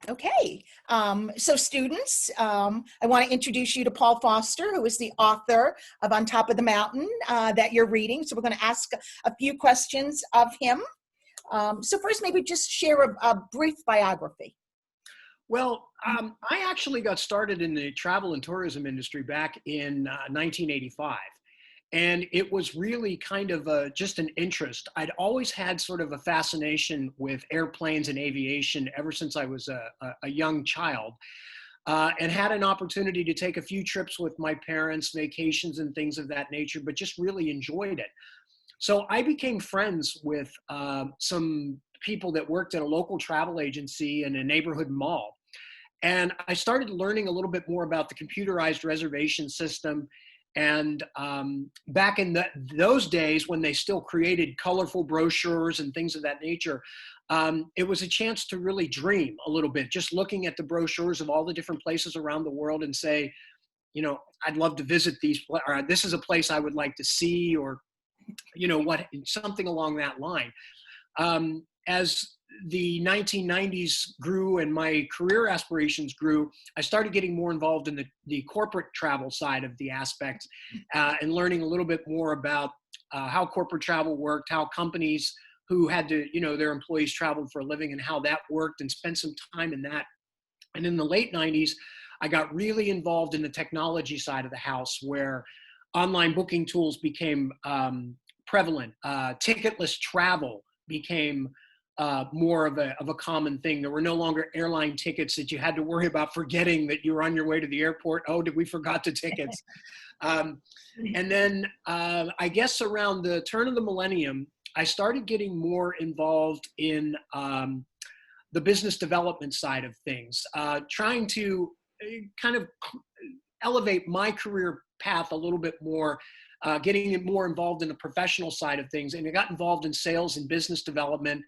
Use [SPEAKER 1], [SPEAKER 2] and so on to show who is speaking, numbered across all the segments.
[SPEAKER 1] Okay, so students, I want to introduce you to Paul Foster, who is the author of On Top of the Mountain that you're reading. So we're going to ask a few questions of him. So first, maybe just share a brief biography.
[SPEAKER 2] Well, I actually got started in the travel and tourism industry back in 1985. And it was really kind of just an interest. I'd always had sort of a fascination with airplanes and aviation ever since I was a young child, and had an opportunity to take a few trips with my parents, vacations and things of that nature, but just really enjoyed it. So I became friends with some people that worked at a local travel agency in a neighborhood mall. And I started learning a little bit more about the computerized reservation system. And back in those days when they still created colorful brochures and things of that nature, it was a chance to really dream a little bit, just looking at the brochures of all the different places around the world and say, I'd love to visit or this is a place I would like to see, or, something along that line. As the 1990s grew and my career aspirations grew, I started getting more involved in the corporate travel side of the aspect, and learning a little bit more about how corporate travel worked, how companies who had to, their employees traveled for a living and how that worked, and spent some time in that. And in the late 90s, I got really involved in the technology side of the house, where online booking tools became prevalent. Ticketless travel became more of a common thing. There were no longer airline tickets that you had to worry about forgetting that you were on your way to the airport. Oh, did we forgot the tickets? And then I guess around the turn of the millennium, I started getting more involved in the business development side of things, trying to kind of elevate my career path a little bit more, getting more involved in the professional side of things. And I got involved in sales and business development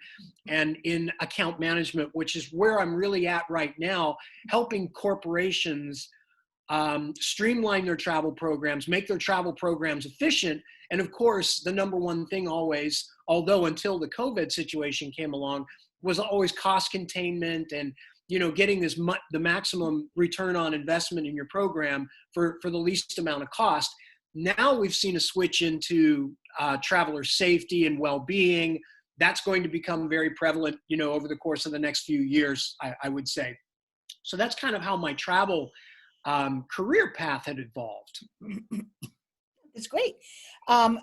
[SPEAKER 2] and in account management, which is where I'm really at right now, helping corporations streamline their travel programs, make their travel programs efficient. And of course, the number one thing always, although until the COVID situation came along, was always cost containment and getting the maximum return on investment in your program for the least amount of cost. Now we've seen a switch into traveler safety and well-being. That's going to become very prevalent, over the course of the next few years, I would say. So that's kind of how my travel career path had evolved.
[SPEAKER 1] That's great.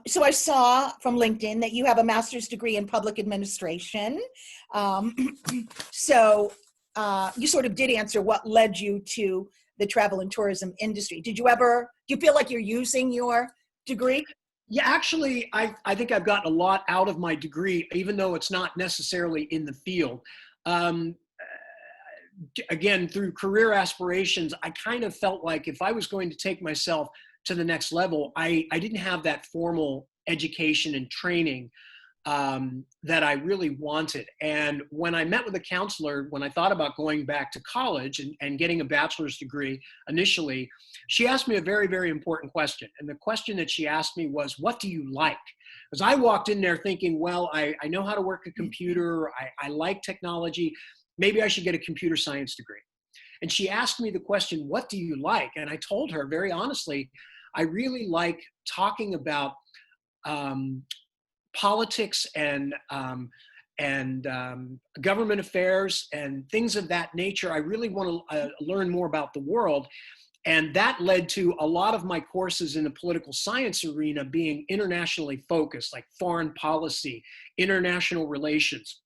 [SPEAKER 1] So I saw from LinkedIn that you have a master's degree in public administration. So you sort of did answer what led you to the travel and tourism industry. Do you feel like you're using your degree?
[SPEAKER 2] Yeah, actually, I think I've gotten a lot out of my degree, even though it's not necessarily in the field. Again, through career aspirations, I kind of felt like if I was going to take myself to the next level, I didn't have that formal education and training that I really wanted. And when I met with a counselor, when I thought about going back to college and getting a bachelor's degree initially, she asked me a very, very important question. And the question that she asked me was, what do you like? Because I walked in there thinking, well, I know how to work a computer. I like technology. Maybe I should get a computer science degree. And she asked me the question, what do you like? And I told her very honestly, I really like talking about politics and government affairs and things of that nature. I really want to learn more about the world. And that led to a lot of my courses in the political science arena being internationally focused, like foreign policy, international relations.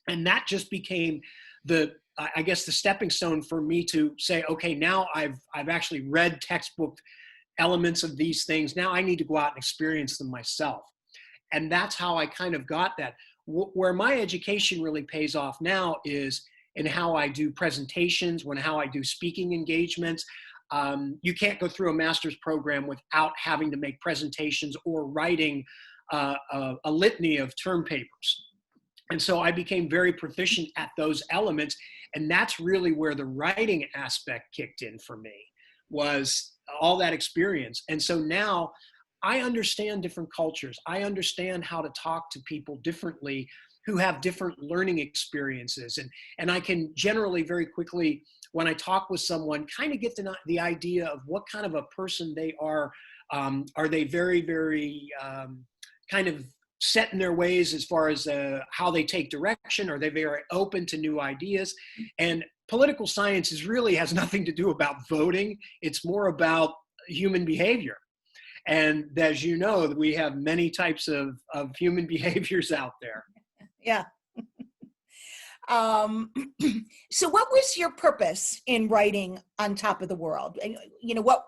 [SPEAKER 2] And that just became the stepping stone for me to say, okay, now I've actually read textbook elements of these things. Now I need to go out and experience them myself. And that's how I kind of got that. Where my education really pays off now is in how I do presentations, how I do speaking engagements. You can't go through a master's program without having to make presentations or writing a litany of term papers. And so I became very proficient at those elements. And that's really where the writing aspect kicked in for me, was all that experience. And so now I understand different cultures. I understand how to talk to people differently who have different learning experiences. And I can generally very quickly, when I talk with someone, kind of get the idea of what kind of a person they are. Are they very, very kind of set in their ways as far as how they take direction? Are they very open to new ideas? And political science really has nothing to do about voting. It's more about human behavior. And as you know, we have many types of human behaviors out there.
[SPEAKER 1] Yeah. So what was your purpose in writing On Top of the World? You know, what,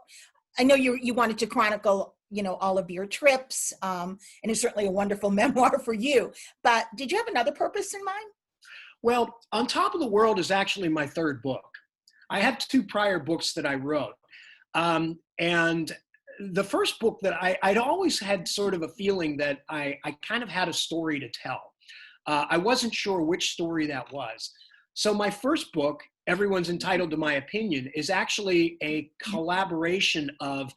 [SPEAKER 1] I know you wanted to chronicle, you know, all of your trips, and it's certainly a wonderful memoir for you, but did you have another purpose in mind?
[SPEAKER 2] Well, On Top of the World is actually my third book. I have 2 prior books that I wrote. And the first book that I'd always had sort of a feeling that I kind of had a story to tell. I wasn't sure which story that was. So my first book, Everyone's Entitled to My Opinion, is actually a collaboration of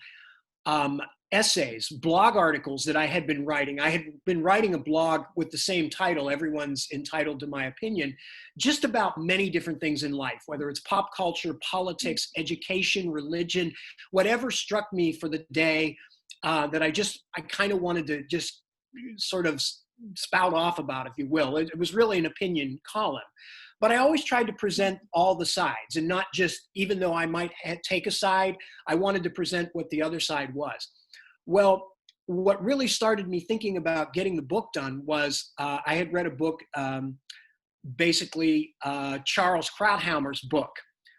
[SPEAKER 2] essays, blog articles that I had been writing. I had been writing a blog with the same title, Everyone's Entitled to My Opinion, just about many different things in life, whether it's pop culture, politics, education, religion, whatever struck me for the day that I kind of wanted to just sort of spout off about, if you will. It was really an opinion column. But I always tried to present all the sides, and not just, even though I might take a side, I wanted to present what the other side was. Well, what really started me thinking about getting the book done was I had read a book, basically Charles Krauthammer's book,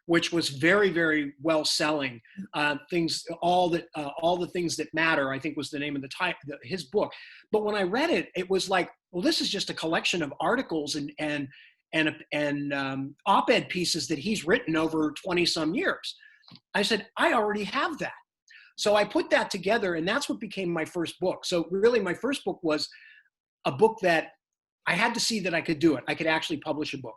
[SPEAKER 2] which was very, very well selling. All the Things That Matter, I think was the name of his book. But when I read it, it was like, well, this is just a collection of articles and op-ed pieces that he's written over 20 some years. I said, I already have that. So I put that together, and that's what became my first book. So really my first book was a book that I had to see that I could do it. I could actually publish a book.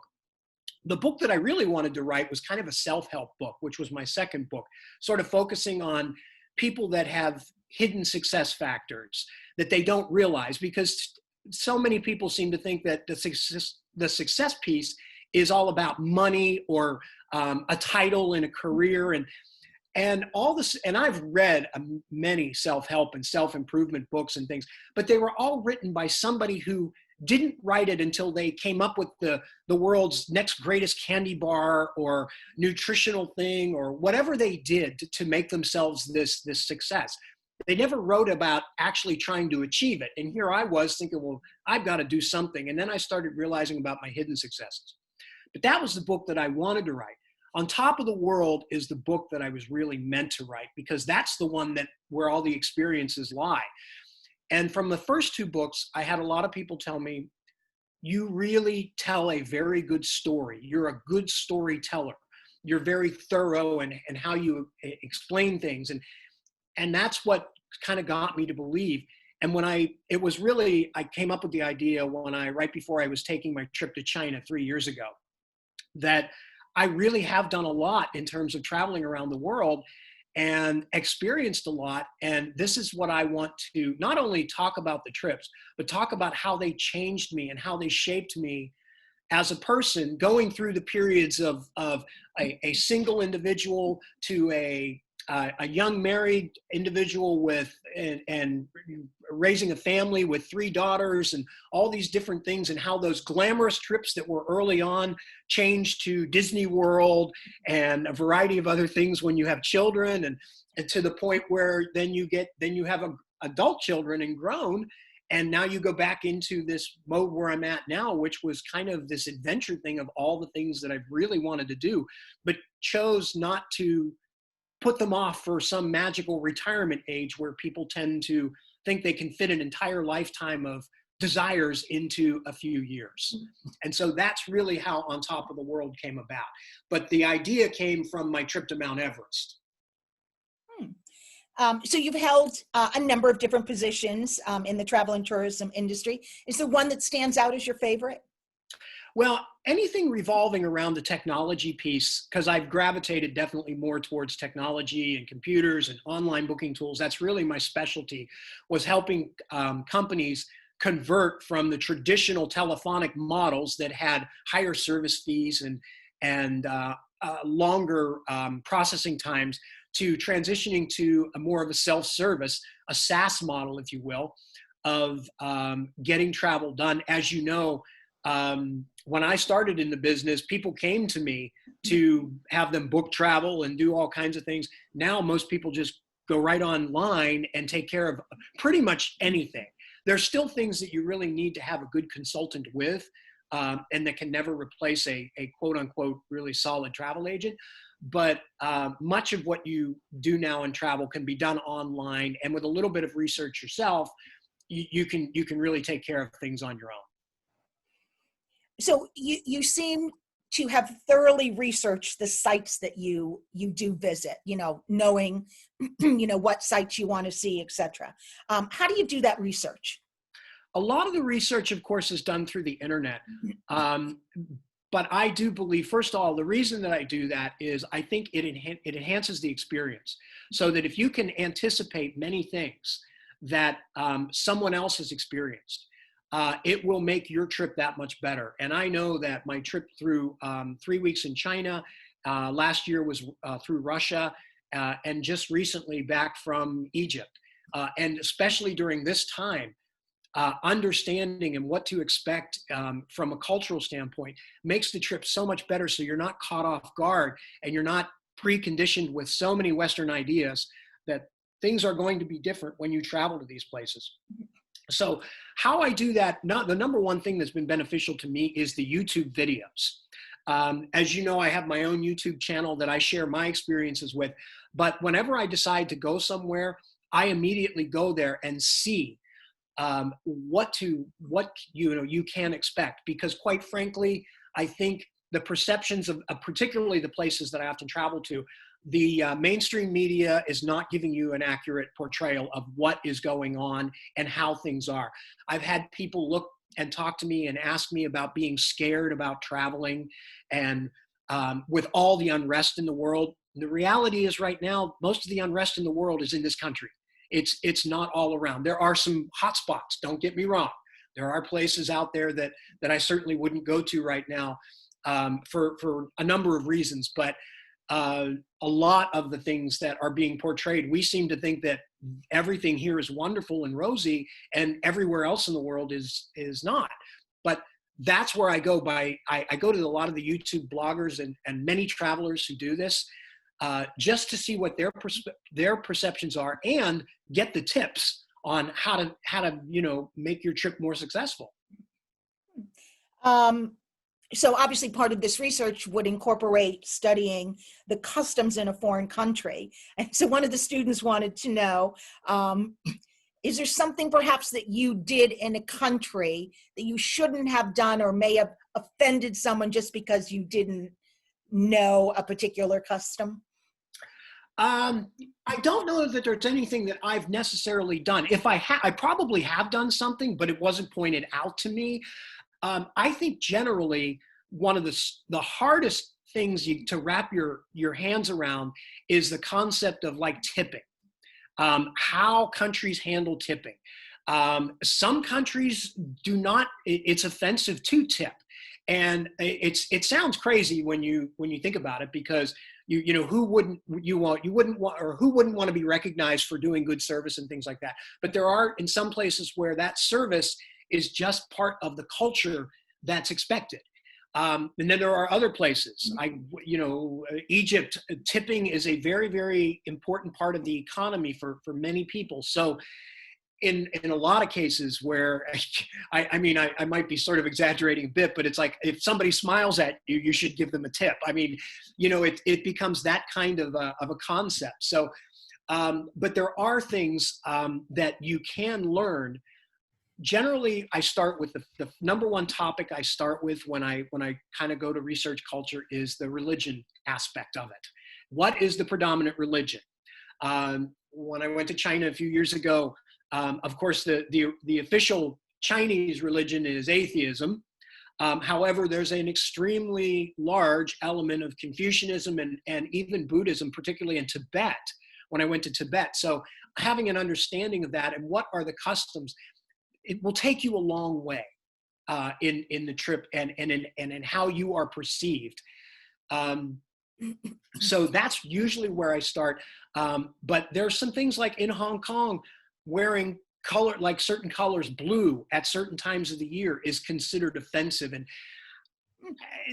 [SPEAKER 2] The book that I really wanted to write was kind of a self-help book, which was my second book, sort of focusing on people that have hidden success factors that they don't realize, because so many people seem to think that the success piece is all about money or a title and a career and all this. And I've read many self-help and self-improvement books and things, but they were all written by somebody who didn't write it until they came up with the world's next greatest candy bar or nutritional thing or whatever they did to make themselves this success. They never wrote about actually trying to achieve it. And here I was thinking, well, I've got to do something. And then I started realizing about my hidden successes. But that was the book that I wanted to write. On Top of the World is the book that I was really meant to write, because that's the one where all the experiences lie. And from the first 2 books, I had a lot of people tell me, you really tell a very good story. You're a good storyteller. You're very thorough in how you explain things. And that's what kind of got me to believe. And I came up with the idea right before I was taking my trip to China 3 years ago, that I really have done a lot in terms of traveling around the world and experienced a lot. And this is what I want to not only talk about the trips, but talk about how they changed me and how they shaped me as a person, going through the periods of a single individual to a young married individual and raising a family with 3 daughters and all these different things, and how those glamorous trips that were early on changed to Disney World and a variety of other things when you have children, and to the point where then you have adult children and grown. And now you go back into this mode where I'm at now, which was kind of this adventure thing of all the things that I've really wanted to do, but chose not to put them off for some magical retirement age where people tend to think they can fit an entire lifetime of desires into a few years. And so that's really how On Top of the World came about. But the idea came from my trip to Mount Everest.
[SPEAKER 1] So you've held a number of different positions in the travel and tourism industry. Is there one that stands out as your favorite?
[SPEAKER 2] Well, anything revolving around the technology piece, because I've gravitated definitely more towards technology and computers and online booking tools. That's really my specialty, was helping companies convert from the traditional telephonic models that had higher service fees and longer processing times to transitioning to a more of a self-service, a SaaS model, if you will, of getting travel done. As you know, when I started in the business, people came to me to have them book travel and do all kinds of things. Now, most people just go right online and take care of pretty much anything. There's still things that you really need to have a good consultant with, and that can never replace a quote unquote really solid travel agent. But much of what you do now in travel can be done online, and with a little bit of research yourself, you can really take care of things on your own.
[SPEAKER 1] So you seem to have thoroughly researched the sites that you do visit, knowing, what sites you want to see, etc. How do you do that research?
[SPEAKER 2] A lot of the research, of course, is done through the internet. But I do believe, first of all, the reason that I do that is I think it enhances the experience, so that if you can anticipate many things that someone else has experienced, it will make your trip that much better. And I know that my trip through 3 weeks in China, last year was through Russia, and just recently back from Egypt. And especially during this time, understanding and what to expect from a cultural standpoint makes the trip so much better, so you're not caught off guard and you're not preconditioned with so many Western ideas that things are going to be different when you travel to these places. So how I do that, the number one thing that's been beneficial to me is the YouTube videos. As you know, I have my own YouTube channel that I share my experiences with, but whenever I decide to go somewhere, I immediately go there and see what you can expect, because quite frankly, I think the perceptions of particularly the places that I often travel to, the mainstream media is not giving you an accurate portrayal of what is going on and how things are. I've had people look and talk to me and ask me about being scared about traveling, and with all the unrest in the world. The reality is right now, most of the unrest in the world is in this country. It's not all around. There are some hot spots, don't get me wrong. There are places out there that I certainly wouldn't go to right now for a number of reasons. But a lot of the things that are being portrayed, we seem to think that everything here is wonderful and rosy and everywhere else in the world is not. But that's where I go by. I go to a lot of the YouTube bloggers and many travelers who do this, just to see what their perceptions are and get the tips on how to make your trip more successful.
[SPEAKER 1] So obviously part of this research would incorporate studying the customs in a foreign country. And so one of the students wanted to know, is there something perhaps that you did in a country that you shouldn't have done or may have offended someone just because you didn't know a particular custom?
[SPEAKER 2] I don't know that there's anything that I've necessarily done. If I probably have done something, but it wasn't pointed out to me. I think generally one of the hardest things to wrap your hands around is the concept of like tipping, how countries handle tipping. Some countries do not, it's offensive to tip. And it sounds crazy when you think about it, because who wouldn't want to be recognized for doing good service and things like that. But there are in some places where that service is just part of the culture that's expected. And then there are other places. Egypt, tipping is a very, very important part of the economy for many people. So in a lot of cases where, I might be sort of exaggerating a bit, but it's like, if somebody smiles at you, you should give them a tip. I mean, it becomes that kind of a concept. So, but there are things that you can learn. Generally, I start with the number one topic I start with when I kind of go to research culture is the religion aspect of it. What is the predominant religion? When I went to China a few years ago, of course, the official Chinese religion is atheism. However, there's an extremely large element of Confucianism and even Buddhism, particularly in Tibet, when I went to Tibet. So having an understanding of that and what are the customs, it will take you a long way in the trip and in how you are perceived. So that's usually where I start. But there's some things like in Hong Kong, wearing color, like certain colors, blue at certain times of the year is considered offensive. And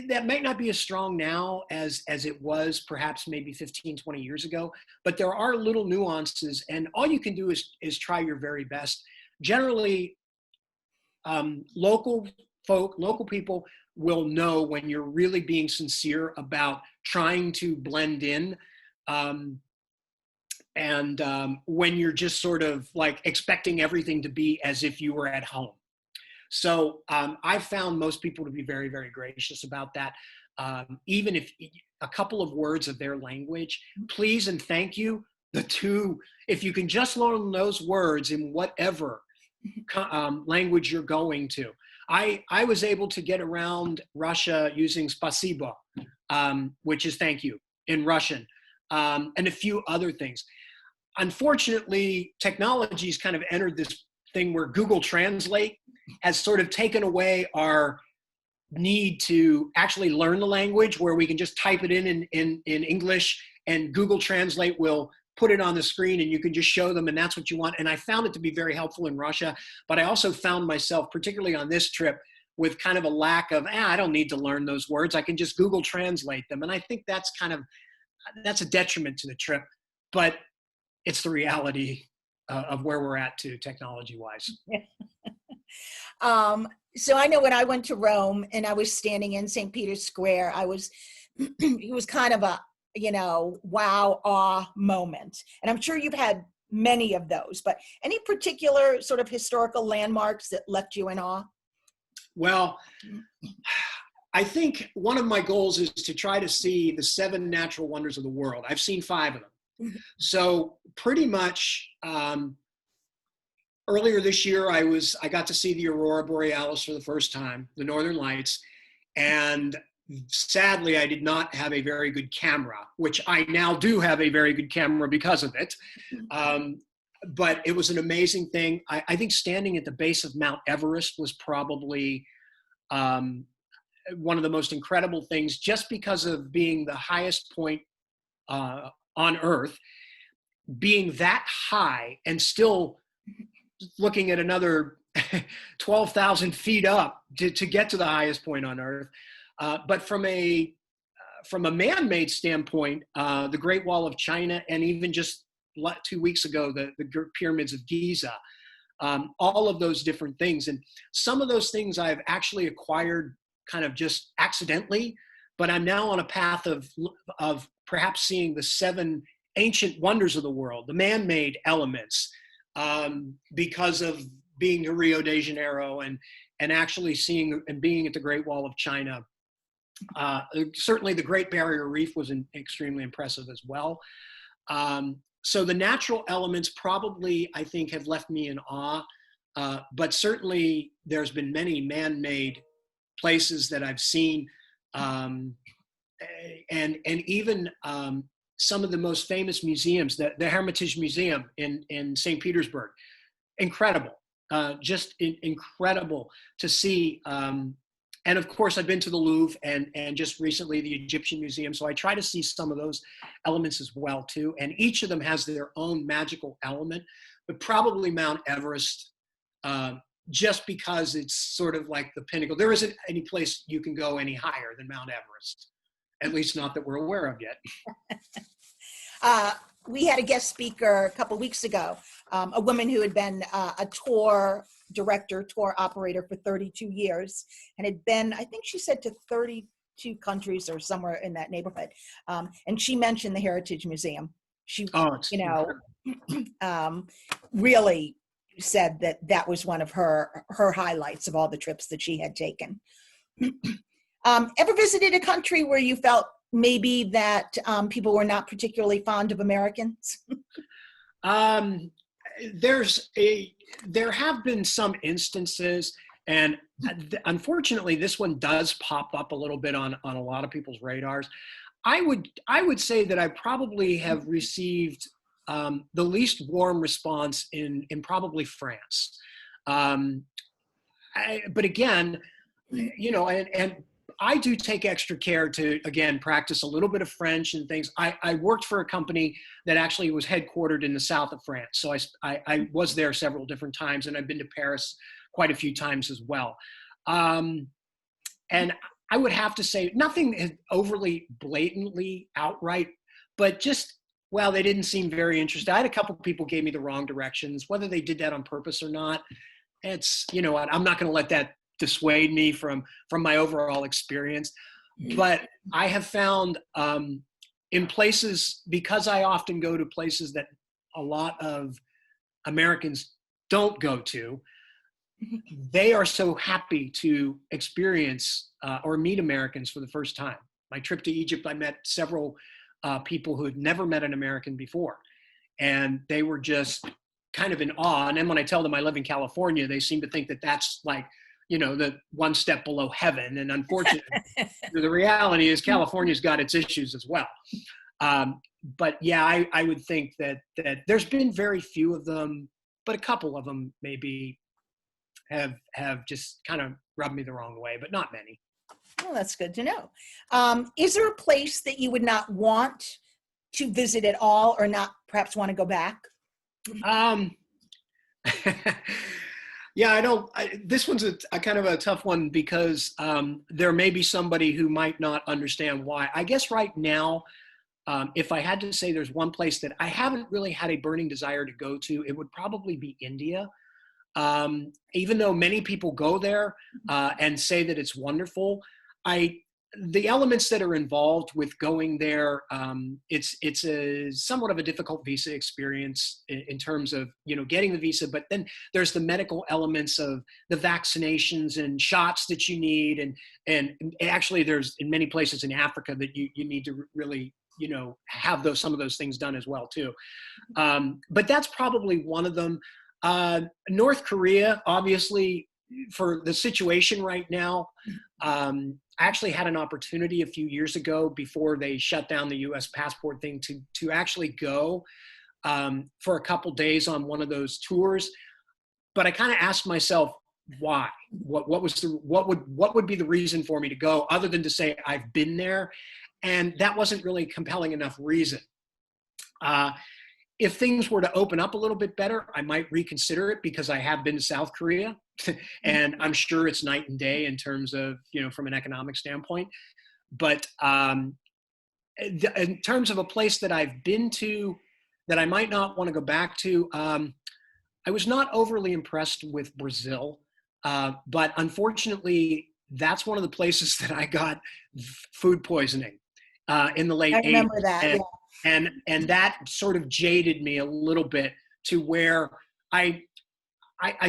[SPEAKER 2] that might not be as strong now as it was perhaps maybe 15, 20 years ago, but there are little nuances, and all you can do is try your very best. Generally, local people will know when you're really being sincere about trying to blend in, and when you're just sort of like expecting everything to be as if you were at home. So I've found most people to be very, very gracious about that. Even if a couple of words of their language, please and thank you, if you can just learn those words in whatever language you're going to. I was able to get around Russia using spasibo, which is thank you in Russian, and a few other things. Unfortunately, technology's kind of entered this thing where Google Translate has sort of taken away our need to actually learn the language, where we can just type it in English and Google Translate will put it on the screen and you can just show them and that's what you want. And I found it to be very helpful in Russia, but I also found myself, particularly on this trip, with kind of a lack of, I don't need to learn those words. I can just Google Translate them. And I think that's a detriment to the trip, but it's the reality of where we're at too, technology-wise.
[SPEAKER 1] So I know when I went to Rome and I was standing in St. Peter's Square, it was kind of a, wow, awe moment. And I'm sure you've had many of those, but any particular sort of historical landmarks that left you in awe?
[SPEAKER 2] Well, I think one of my goals is to try to see the 7 natural wonders of the world. I've seen 5 of them. So pretty much, earlier this year, I got to see the Aurora Borealis for the first time, the Northern Lights, and sadly, I did not have a very good camera, which I now do have a very good camera because of it. But it was an amazing thing. I think standing at the base of Mount Everest was probably one of the most incredible things, just because of being the highest point on Earth, being that high and still looking at another 12,000 feet up to get to the highest point on Earth. But from a man-made standpoint, the Great Wall of China, and even just 2 weeks ago, the pyramids of Giza, all of those different things. And some of those things I've actually acquired kind of just accidentally, but I'm now on a path of perhaps seeing the 7 ancient wonders of the world, the man-made elements, because of being to Rio de Janeiro and actually seeing and being at the Great Wall of China. Certainly the Great Barrier Reef was extremely impressive as well. So the natural elements probably, I think, have left me in awe, but certainly there's been many man-made places that I've seen, and even some of the most famous museums, the Hermitage Museum in St. Petersburg, incredible, just incredible to see. And of course, I've been to the Louvre and just recently the Egyptian Museum. So I try to see some of those elements as well too. And each of them has their own magical element, but probably Mount Everest, just because it's sort of like the pinnacle. There isn't any place you can go any higher than Mount Everest, at least not that we're aware of yet.
[SPEAKER 1] We had a guest speaker a couple weeks ago, a woman who had been a tour operator for 32 years, and had been, I think she said, to 32 countries or somewhere in that neighborhood. And she mentioned the Heritage Museum. She, really said that was one of her highlights of all the trips that she had taken. Ever visited a country where you felt maybe that people were not particularly fond of Americans?
[SPEAKER 2] There have been some instances, and unfortunately this one does pop up a little bit on a lot of people's radars. I would say that I probably have received the least warm response in probably France. but again, and I do take extra care to, again, practice a little bit of French and things. I worked for a company that actually was headquartered in the south of France. So I was there several different times, and I've been to Paris quite a few times as well. And I would have to say nothing overly blatantly outright, but just, well, they didn't seem very interested. I had a couple of people gave me the wrong directions, whether they did that on purpose or not. It's, you know what, I'm not going to let that dissuade me from my overall experience. But I have found in places, because I often go to places that a lot of Americans don't go to, they are so happy to experience or meet Americans for the first time. My trip to Egypt, I met several people who had never met an American before, and they were just kind of in awe. And then when I tell them I live in California, they seem to think that that's like, the one step below heaven. And unfortunately, the reality is California's got its issues as well. But yeah, I would think that there's been very few of them, but a couple of them maybe have just kind of rubbed me the wrong way, but not many.
[SPEAKER 1] Well, that's good to know. Is there a place that you would not want to visit at all, or not perhaps want to go back?
[SPEAKER 2] Yeah, I don't. This one's a kind of a tough one because there may be somebody who might not understand why. I guess right now, if I had to say there's one place that I haven't really had a burning desire to go to, it would probably be India. Even though many people go there and say that it's wonderful, the elements that are involved with going there, it's a somewhat of a difficult visa experience in terms of, getting the visa, but then there's the medical elements of the vaccinations and shots that you need. And actually there's in many places in Africa that you need to really, have some of those things done as well too. But that's probably one of them. North Korea, obviously, for the situation right now, I actually had an opportunity a few years ago before they shut down the U.S. passport thing to actually go for a couple days on one of those tours. But I kind of asked myself, why? What would be the reason for me to go, other than to say I've been there? And that wasn't really a compelling enough reason. If things were to open up a little bit better, I might reconsider it, because I have been to South Korea and I'm sure it's night and day in terms of, from an economic standpoint. But in terms of a place that I've been to that I might not want to go back to, I was not overly impressed with Brazil. But unfortunately, that's one of the places that I got food poisoning in the late 80s.
[SPEAKER 1] I remember that, yeah.
[SPEAKER 2] And that sort of jaded me a little bit to where I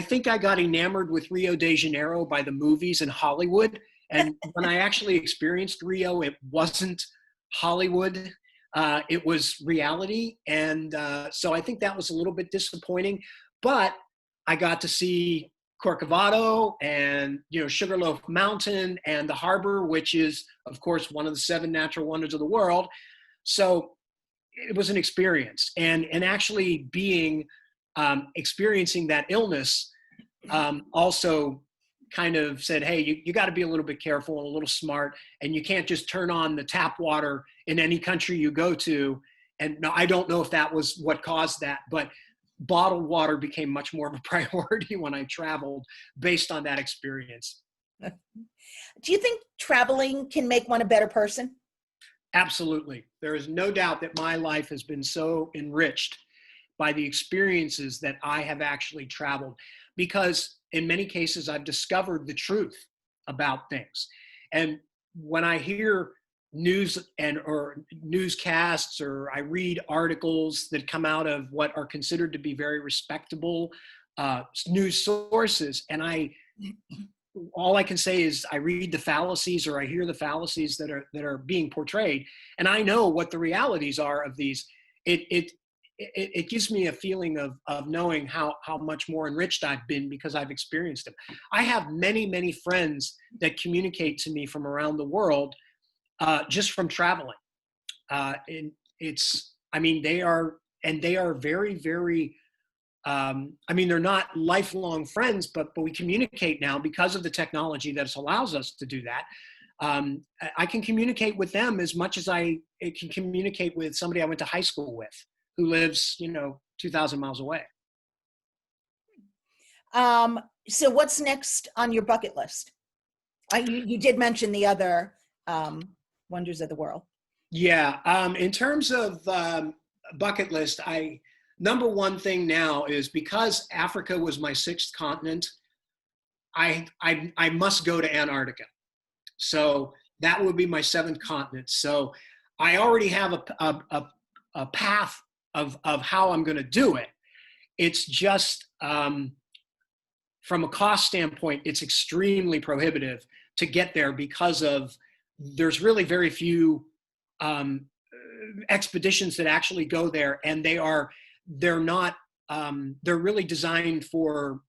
[SPEAKER 2] think I got enamored with Rio de Janeiro by the movies in Hollywood. And when I actually experienced Rio, it wasn't Hollywood. It was reality. And so I think that was a little bit disappointing. But I got to see Corcovado and, Sugarloaf Mountain and the harbor, which is, of course, one of the 7 natural wonders of the world. So it was an experience, and actually experiencing that illness also kind of said, hey, you got to be a little bit careful and a little smart, and you can't just turn on the tap water in any country you go to. And no, I don't know if that was what caused that, but bottled water became much more of a priority when I traveled based on that experience.
[SPEAKER 1] Do you think traveling can make one a better person?
[SPEAKER 2] Absolutely. There is no doubt that my life has been so enriched by the experiences that I have actually traveled, because in many cases I've discovered the truth about things. And when I hear news or newscasts, or I read articles that come out of what are considered to be very respectable news sources, and all I can say is I read the fallacies, or I hear the fallacies that are being portrayed, and I know what the realities are of these. It gives me a feeling of knowing how much more enriched I've been because I've experienced them. I have many, many friends that communicate to me from around the world just from traveling. And they are very, very I mean, they're not lifelong friends, but we communicate now because of the technology that allows us to do that. I can communicate with them as much as I can communicate with somebody I went to high school with who lives, 2,000 miles away.
[SPEAKER 1] So what's next on your bucket list? You did mention the other wonders of the world.
[SPEAKER 2] Yeah. In terms of bucket list, number one thing now is, because Africa was my sixth continent, I must go to Antarctica. So that would be my seventh continent. So I already have a path of how I'm going to do it. It's just, from a cost standpoint, it's extremely prohibitive to get there because there's really very few expeditions that actually go there, and they're really designed for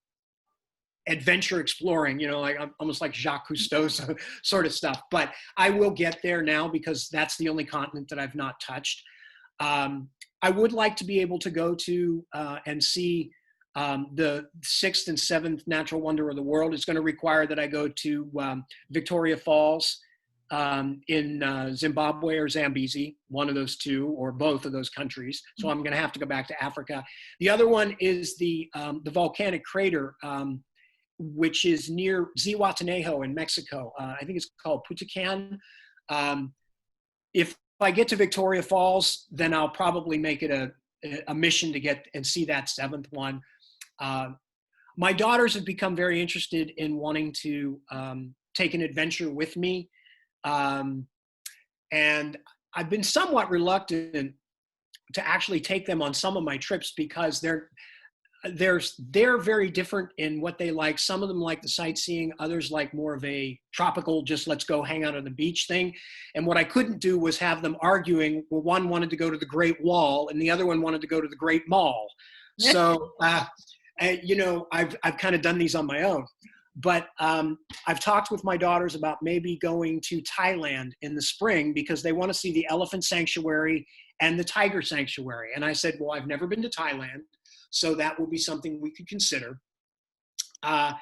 [SPEAKER 2] adventure exploring, like almost like Jacques Cousteau's sort of stuff. But I will get there now because that's the only continent that I've not touched. I would like to be able to go to and see the sixth and seventh natural wonder of the world. Is going to require that I go to Victoria Falls in Zimbabwe or Zambezi, one of those two or both of those countries. So I'm going to have to go back to Africa. The other one is the volcanic crater, which is near Zihuatanejo in Mexico. I think it's called Putacan. If I get to Victoria Falls, then I'll probably make it a mission to get and see that seventh one. My daughters have become very interested in wanting to take an adventure with me. And I've been somewhat reluctant to actually take them on some of my trips because they're very different in what they like. Some of them like the sightseeing, others like more of a tropical, just let's go hang out on the beach thing. And what I couldn't do was have them arguing. Well, one wanted to go to the Great Wall and the other one wanted to go to the Great Mall. So, I've kind of done these on my own. But I've talked with my daughters about maybe going to Thailand in the spring because they want to see the elephant sanctuary and the tiger sanctuary. And I said, well, I've never been to Thailand, so that will be something we could consider. I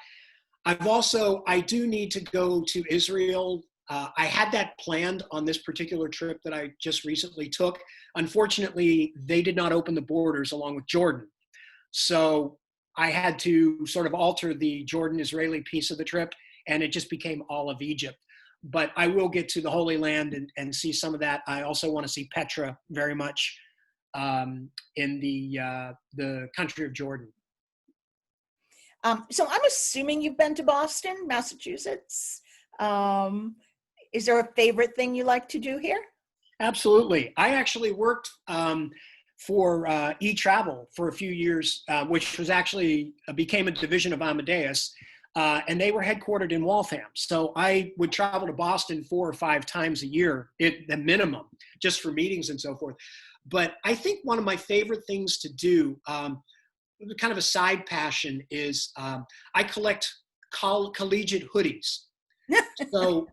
[SPEAKER 2] do need to go to Israel. I had that planned on this particular trip that I just recently took. Unfortunately, they did not open the borders along with Jordan. So I had to sort of alter the Jordan-Israeli piece of the trip, and it just became all of Egypt. But I will get to the Holy Land and see some of that. I also want to see Petra very much in the country of Jordan.
[SPEAKER 1] So I'm assuming you've been to Boston, Massachusetts. Is there a favorite thing you like to do here?
[SPEAKER 2] Absolutely. I actually worked for e-travel for a few years, which was actually became a division of Amadeus, and they were headquartered in Waltham. So I would travel to Boston 4 or 5 times a year, the minimum, just for meetings and so forth. But I think one of my favorite things to do, kind of a side passion, is I collect collegiate hoodies. So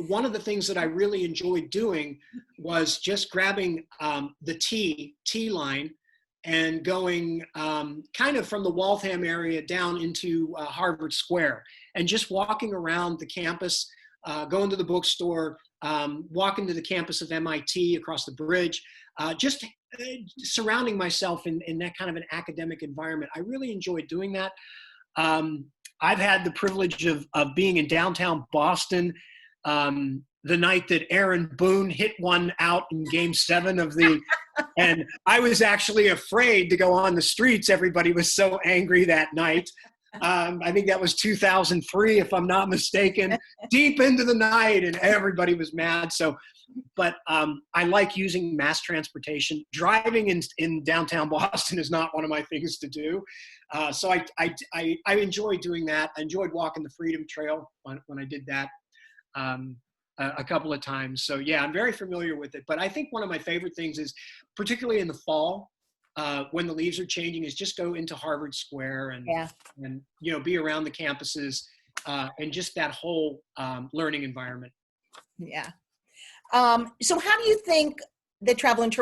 [SPEAKER 2] one of the things that I really enjoyed doing was just grabbing the T line and going kind of from the Waltham area down into Harvard Square and just walking around the campus, going to the bookstore, walking to the campus of MIT across the bridge, just surrounding myself in that kind of an academic environment. I really enjoyed doing that. I've had the privilege of being in downtown Boston the night that Aaron Boone hit one out in Game 7 of and I was actually afraid to go on the streets. Everybody was so angry that night. I think that was 2003, if I'm not mistaken, deep into the night, and everybody was mad. But I like using mass transportation. Driving in downtown Boston is not one of my things to do. So I enjoy doing that. I enjoyed walking the Freedom Trail when I did that a couple of times. So yeah, I'm very familiar with it. But I think one of my favorite things is, particularly in the fall, when the leaves are changing, is just go into Harvard Square and be around the campuses and just that whole learning environment.
[SPEAKER 1] Yeah. So how do you think the travel and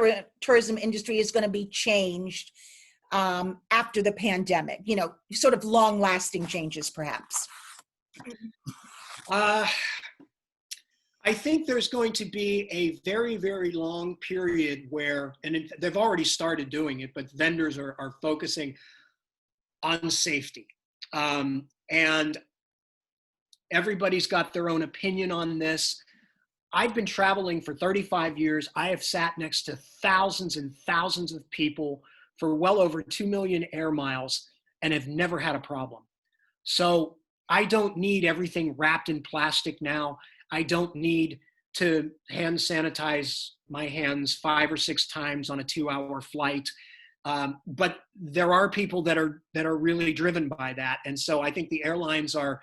[SPEAKER 1] tourism industry is going to be changed after the pandemic? Sort of long-lasting changes, perhaps.
[SPEAKER 2] I think there's going to be a very, very long period where, and they've already started doing it, but vendors are focusing on safety. And everybody's got their own opinion on this. I've been traveling for 35 years. I have sat next to thousands and thousands of people for well over 2 million air miles and have never had a problem. So I don't need everything wrapped in plastic now. I don't need to hand sanitize my hands 5 or 6 times on a 2-hour flight. But there are people that are really driven by that. And so I think the airlines are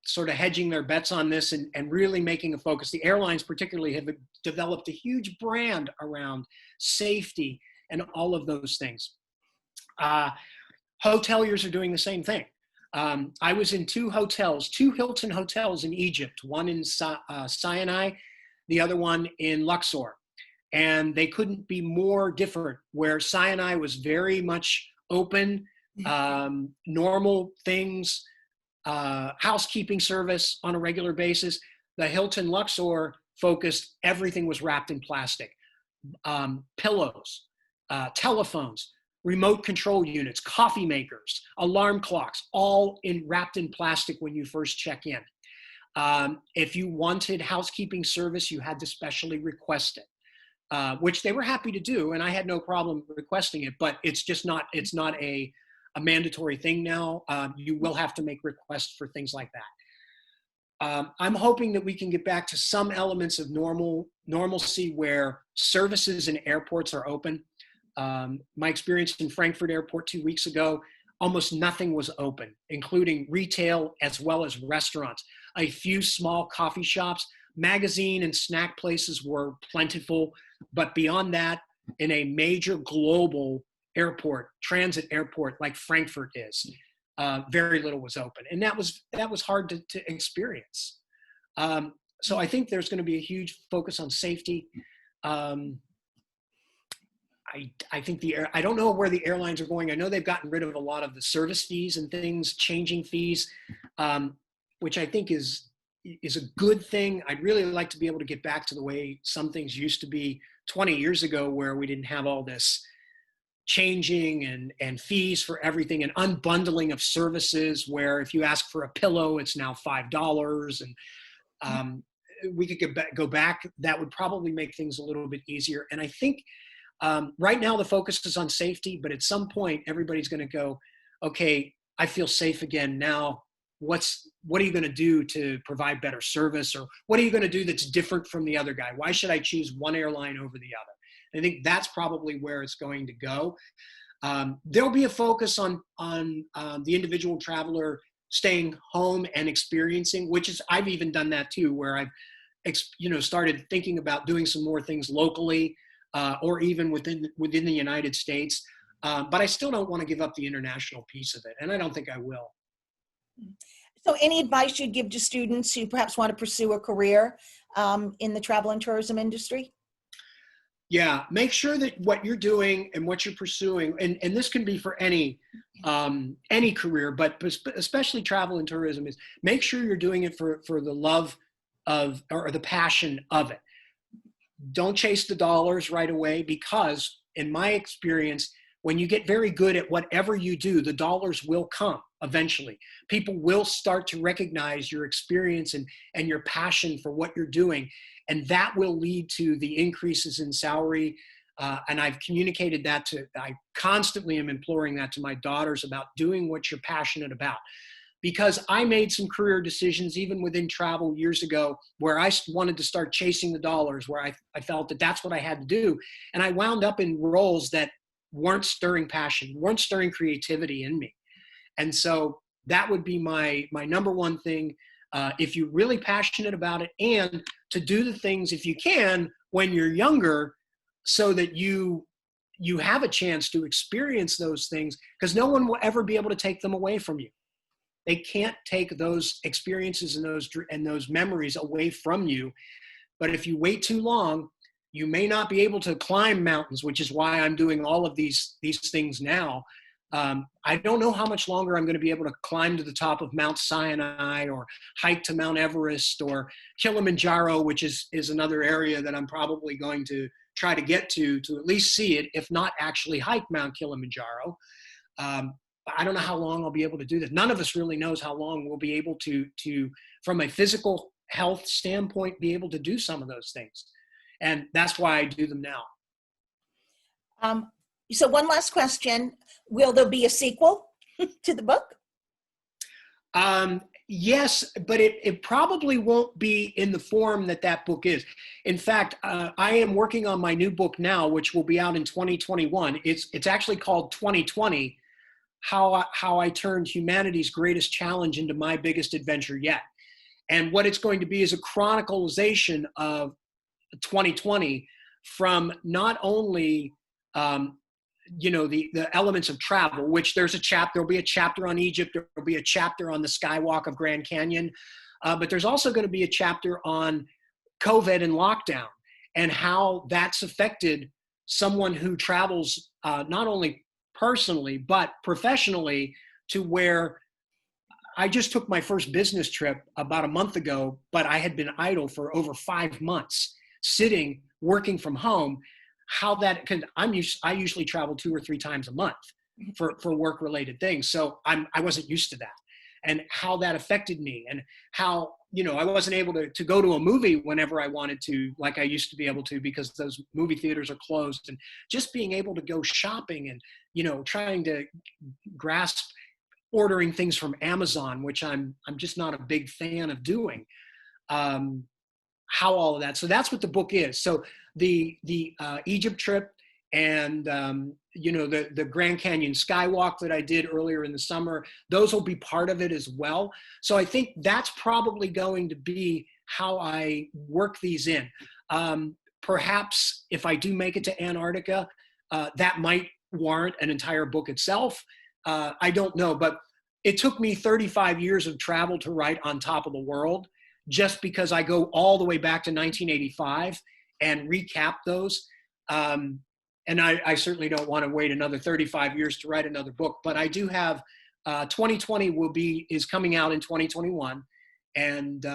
[SPEAKER 2] sort of hedging their bets on this and really making a focus. The airlines particularly have developed a huge brand around safety and all of those things. Hoteliers are doing the same thing. I was in 2 Hilton hotels in Egypt, one in Sinai, the other one in Luxor. And they couldn't be more different, where Sinai was very much open, normal things, housekeeping service on a regular basis. The Hilton Luxor focused, everything was wrapped in plastic. Pillows, telephones, remote control units, coffee makers, alarm clocks, all wrapped in plastic when you first check in. If you wanted housekeeping service, you had to specially request it, which they were happy to do, and I had no problem requesting it, but it's not a mandatory thing now. You will have to make requests for things like that. I'm hoping that we can get back to some elements of normalcy where services in airports are open. My experience in Frankfurt Airport 2 weeks ago, almost nothing was open, including retail as well as restaurants. A few small coffee shops, magazine and snack places were plentiful, but beyond that, in a major global airport, transit airport like Frankfurt is, very little was open, and that was hard to experience. So I think there's going to be a huge focus on safety. I think I don't know where the airlines are going. I know they've gotten rid of a lot of the service fees and things, changing fees, which I think is a good thing. I'd really like to be able to get back to the way some things used to be 20 years ago, where we didn't have all this changing and fees for everything, and unbundling of services, where if you ask for a pillow, it's now $5. And we could go back. That would probably make things a little bit easier. And I think right now the focus is on safety, but at some point everybody's going to go, okay, I feel safe again. Now, what are you going to do to provide better service? Or what are you going to do that's different from the other guy? Why should I choose one airline over the other? I think that's probably where it's going to go. There'll be a focus on the individual traveler staying home and experiencing, which is, I've even done that too, where I've started thinking about doing some more things locally, or even within the United States. But I still don't want to give up the international piece of it, and I don't think I will.
[SPEAKER 1] So any advice you'd give to students who perhaps want to pursue a career in the travel and tourism industry?
[SPEAKER 2] Yeah, make sure that what you're doing and what you're pursuing, and this can be for any career, but especially travel and tourism, is make sure you're doing it for the love of, or the passion of it. Don't chase the dollars right away, because in my experience, when you get very good at whatever you do, the dollars will come eventually. People will start to recognize your experience and your passion for what you're doing. And that will lead to the increases in salary. And I've communicated that I constantly am imploring that to my daughters, about doing what you're passionate about. Because I made some career decisions even within travel years ago, where I wanted to start chasing the dollars, where I felt that that's what I had to do. And I wound up in roles that weren't stirring passion, weren't stirring creativity in me. And so that would be my number one thing. If you're really passionate about it, and to do the things, if you can, when you're younger, so that you have a chance to experience those things, because no one will ever be able to take them away from you. They can't take those experiences and those memories away from you. But if you wait too long, You may not be able to climb mountains, which is why I'm doing all of these things now. I don't know how much longer I'm going to be able to climb to the top of Mount Sinai or hike to Mount Everest or Kilimanjaro, which is another area that I'm probably going to try to get to at least see it, if not actually hike Mount Kilimanjaro. I don't know how long I'll be able to do this. None of us really knows how long we'll be able to from a physical health standpoint, be able to do some of those things. And that's why I do them now.
[SPEAKER 1] So one last question. Will there be a sequel to the book?
[SPEAKER 2] Yes, but it probably won't be in the form that book is. In fact, I am working on my new book now, which will be out in 2021. It's actually called 2020, How I Turned Humanity's Greatest Challenge into My Biggest Adventure Yet. And what it's going to be is a chronicalization of 2020 from not only the elements of travel, which there'll be a chapter on Egypt, there'll be a chapter on the skywalk of Grand Canyon, but there's also going to be a chapter on COVID and lockdown and how that's affected someone who travels not only personally but professionally, to where I just took my first business trip about a month ago, but I had been idle for over 5 months, sitting, working from home. How that can, I usually travel 2 or 3 times a month for work related things. So I wasn't used to that, and how that affected me, and how, I wasn't able to go to a movie whenever I wanted to, like I used to be able to, because those movie theaters are closed. And just being able to go shopping and, trying to grasp ordering things from Amazon, which I'm just not a big fan of doing. How all of that. So that's what the book is. So the Egypt trip and the Grand Canyon skywalk that I did earlier in the summer, those will be part of it as well. So I think that's probably going to be how I work these in. Perhaps if I do make it to Antarctica, that might warrant an entire book itself. I don't know, but it took me 35 years of travel to write On Top of the World, just because I go all the way back to 1985 and recap those. And I certainly don't want to wait another 35 years to write another book, but I do have 2020 is coming out in 2021. And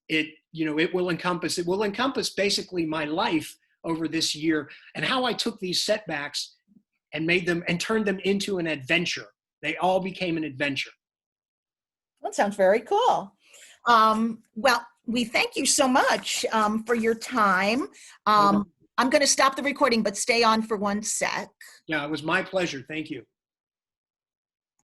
[SPEAKER 2] it will encompass basically my life over this year, and how I took these setbacks and made them and turned them into an adventure. They all became an adventure.
[SPEAKER 1] That sounds very cool. Well, we thank you so much for your time. I'm going to stop the recording, but stay on for 1 sec.
[SPEAKER 2] Yeah, it was my pleasure. Thank you.